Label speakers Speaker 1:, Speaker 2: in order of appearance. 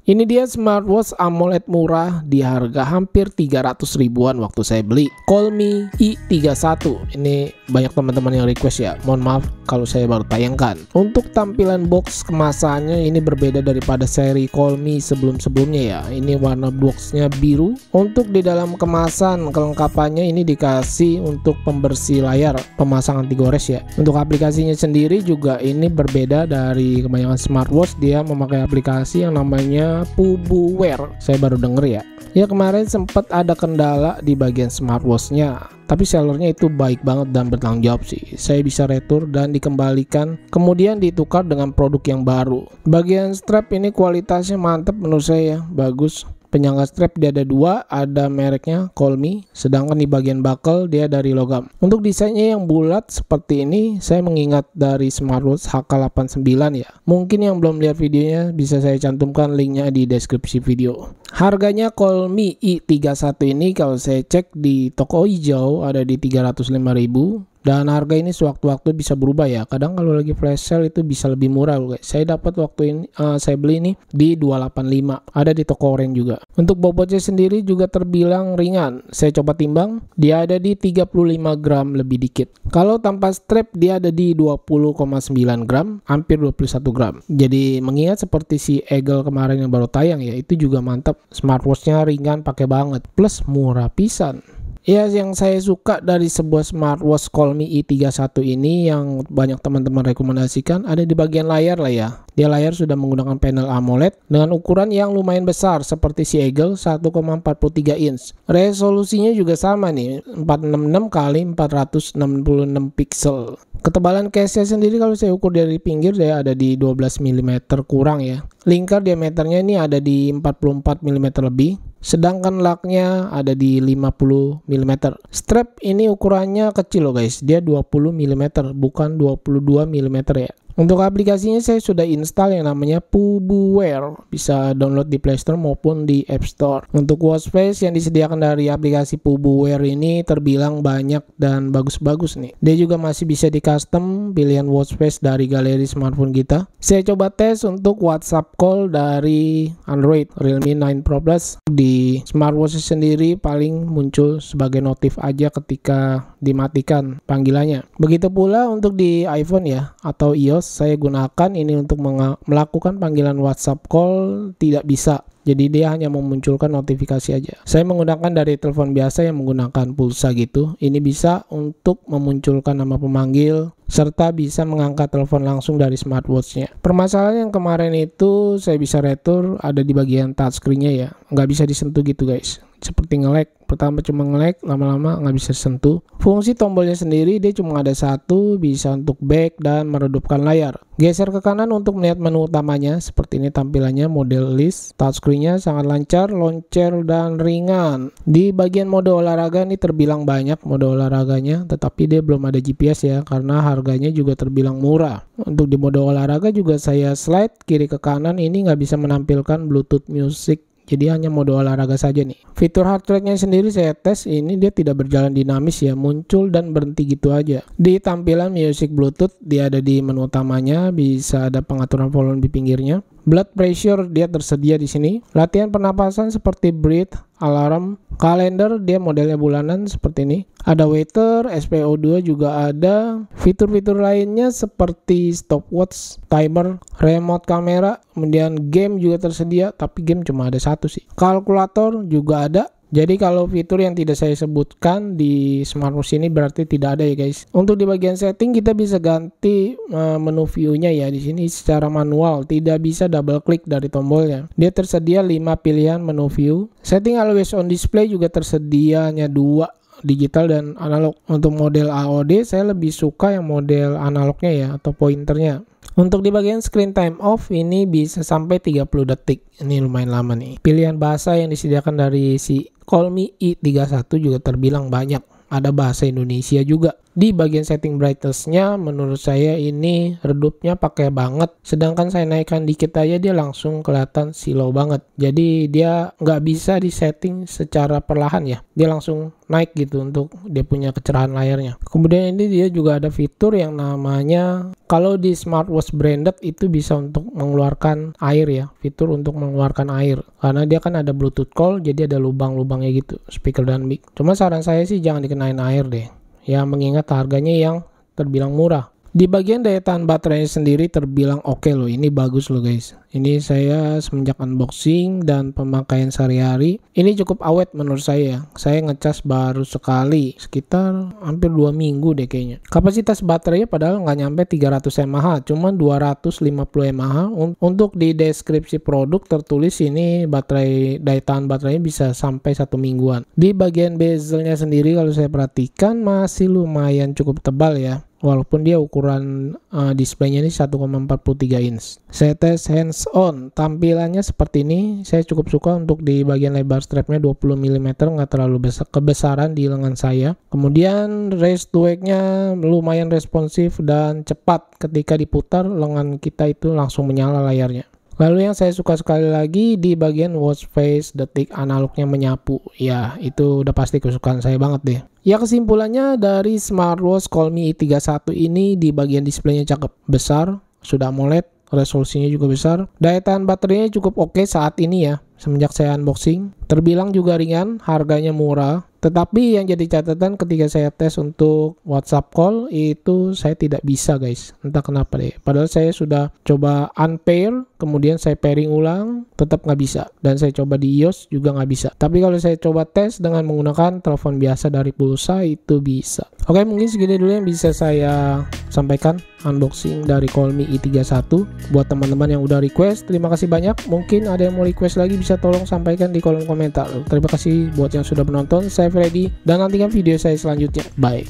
Speaker 1: Ini dia smartwatch AMOLED murah di harga hampir 300 ribuan waktu saya beli. Colmi i31. Ini banyak teman-teman yang request ya. Mohon maaf kalau saya baru tayangkan. Untuk tampilan box kemasannya ini berbeda daripada seri Colmi sebelum-sebelumnya ya. Ini warna boxnya biru. Untuk di dalam kemasan kelengkapannya ini dikasih untuk pembersih layar, pemasang anti gores ya. Untuk aplikasinya sendiri juga ini berbeda dari kebanyakan smartwatch. Dia memakai aplikasi yang namanya PubuWear. Saya baru denger ya. Ya kemarin sempat ada kendala di bagian smartwatchnya, tapi sellernya itu baik banget dan bertanggung jawab sih. Saya bisa retur dan dikembalikan, kemudian ditukar dengan produk yang baru. Bagian strap ini kualitasnya mantap menurut saya, bagus. Penyangga strap dia ada dua, ada mereknya Colmi, sedangkan di bagian buckle dia dari logam. Untuk desainnya yang bulat seperti ini, saya mengingat dari smartwatch HK89 ya. Mungkin yang belum lihat videonya bisa saya cantumkan linknya di deskripsi video. Harganya Colmi i31 ini kalau saya cek di toko hijau ada di 305.000. Dan harga ini sewaktu-waktu bisa berubah ya. Kadang kalau lagi flash sale itu bisa lebih murah loh guys. Saya dapat waktu ini saya beli ini di 285. Ada di toko Orange juga. Untuk bobotnya sendiri juga terbilang ringan. Saya coba timbang, dia ada di 35 gram lebih dikit. Kalau tanpa strap dia ada di 20,9 gram, hampir 21 gram. Jadi mengingat seperti si Eagle kemarin yang baru tayang ya, itu juga mantap. Smartwatchnya ringan pakai banget. Plus murah pisan. Ya, yang saya suka dari sebuah smartwatch Colmi i31 ini yang banyak teman-teman rekomendasikan ada di bagian layar lah ya. Dia layar sudah menggunakan panel AMOLED dengan ukuran yang lumayan besar seperti si Eagle 1,43 inch. Resolusinya juga sama nih, 466 x 466 pixel. Ketebalan case-nya sendiri kalau saya ukur dari pinggir dia ada di 12 mm kurang ya. Lingkar diameternya ini ada di 44 mm lebih. Sedangkan laknya ada di 50 mm. Strap ini ukurannya kecil loh guys. Dia 20 mm bukan 22 mm ya. Untuk aplikasinya saya sudah install yang namanya PubuWear. Bisa download di Play Store maupun di App Store. Untuk watch face yang disediakan dari aplikasi PubuWear ini terbilang banyak dan bagus-bagus nih. Dia juga masih bisa di custom pilihan watch face dari galeri smartphone kita. Saya coba tes untuk WhatsApp call dari Android Realme 9 Pro Plus. Di smartwatch sendiri paling muncul sebagai notif aja ketika dimatikan panggilannya. Begitu pula untuk di iPhone ya atau iOS, saya gunakan ini untuk melakukan panggilan WhatsApp call tidak bisa. Jadi dia hanya memunculkan notifikasi aja. Saya menggunakan dari telepon biasa yang menggunakan pulsa gitu. Ini bisa untuk memunculkan nama pemanggil serta bisa mengangkat telepon langsung dari smartwatchnya. Permasalahan yang kemarin itu saya bisa retur ada di bagian touchscreen-nya ya. Nggak bisa disentuh gitu guys. Seperti nge-lag. Pertama cuma nge-lag, lama-lama nggak bisa sentuh. Fungsi tombolnya sendiri dia cuma ada satu, bisa untuk back dan meredupkan layar. Geser ke kanan untuk melihat menu utamanya. Seperti ini tampilannya, model list. Touchscreen-nya sangat lancar, loncer dan ringan. Di bagian mode olahraga ini terbilang banyak mode olahraganya, tetapi dia belum ada GPS ya, karena harganya juga terbilang murah. Untuk di mode olahraga juga saya slide kiri ke kanan, ini nggak bisa menampilkan Bluetooth music. Jadi hanya mode olahraga saja nih. Fitur heart rate-nya sendiri saya tes, ini dia tidak berjalan dinamis ya, muncul dan berhenti gitu aja. Di tampilan music Bluetooth dia ada di menu utamanya, bisa ada pengaturan volume di pinggirnya. Blood pressure dia tersedia di sini. Latihan pernapasan seperti breathe, alarm, kalender dia modelnya bulanan seperti ini. Ada waiter, SpO2 juga ada. Fitur-fitur lainnya seperti stopwatch, timer, remote kamera, kemudian game juga tersedia, tapi game cuma ada satu sih. Kalkulator juga ada. Jadi kalau fitur yang tidak saya sebutkan di smartwatch ini berarti tidak ada ya guys. Untuk di bagian setting kita bisa ganti menu view-nya ya. Di sini secara manual, tidak bisa double klik dari tombolnya. Dia tersedia 5 pilihan menu view. Setting always on display juga tersedianya 2, digital dan analog. Untuk model AOD saya lebih suka yang model analognya ya atau pointernya. Untuk di bagian screen time off ini bisa sampai 30 detik. Ini lumayan lama nih. Pilihan bahasa yang disediakan dari si Colmi i31 juga terbilang banyak. Ada bahasa Indonesia juga. Di bagian setting brightness-nya menurut saya ini redupnya pakai banget, sedangkan saya naikkan dikit aja dia langsung kelihatan silau banget. Jadi dia nggak bisa disetting secara perlahan ya, dia langsung naik gitu untuk dia punya kecerahan layarnya. Kemudian ini dia juga ada fitur yang namanya, kalau di smartwatch branded itu bisa untuk mengeluarkan air ya, fitur untuk mengeluarkan air, karena dia kan ada Bluetooth call, jadi ada lubang-lubangnya gitu, speaker dan mic. Cuma saran saya sih jangan dikenain air deh ya, mengingat harganya yang terbilang murah. Di bagian daya tahan baterainya sendiri terbilang oke loh, ini bagus loh guys. Ini saya semenjak unboxing dan pemakaian sehari-hari, ini cukup awet menurut saya. Saya ngecas baru sekali, sekitar hampir 2 minggu deh kayaknya. Kapasitas baterainya padahal nggak nyampe 300 mAh, cuma 250 mAh. Untuk di deskripsi produk tertulis ini baterai, daya tahan baterainya bisa sampai 1 mingguan. Di bagian bezelnya sendiri kalau saya perhatikan masih lumayan cukup tebal ya, walaupun dia ukuran displaynya ini 1,43 inch. Saya tes hands on, tampilannya seperti ini. Saya cukup suka untuk di bagian lebar strapnya 20 mm, nggak terlalu kebesaran di lengan saya. Kemudian raise to wake-nya lumayan responsif dan cepat, ketika diputar lengan kita itu langsung menyala layarnya. Lalu yang saya suka sekali lagi di bagian watch face, detik analognya menyapu. Ya, itu udah pasti kesukaan saya banget deh. Ya, kesimpulannya dari smartwatch Colmi i31 ini di bagian displaynya cakep, besar, sudah AMOLED, resolusinya juga besar. Daya tahan baterainya cukup oke saat ini ya, semenjak saya unboxing. Terbilang juga ringan, harganya murah. Tetapi yang jadi catatan ketika saya tes untuk WhatsApp call itu saya tidak bisa guys, entah kenapa deh. Padahal saya sudah coba unpair, kemudian saya pairing ulang, tetap nggak bisa. Dan saya coba di iOS juga nggak bisa. Tapi kalau saya coba tes dengan menggunakan telepon biasa dari pulsa itu bisa. Oke, mungkin segini dulu yang bisa saya sampaikan unboxing dari Colmi i31. Buat teman-teman yang udah request, terima kasih banyak. Mungkin ada yang mau request lagi bisa tolong sampaikan di kolom komentar. Terima kasih buat yang sudah menonton. Saya Freddy dan nantikan video saya selanjutnya. Bye.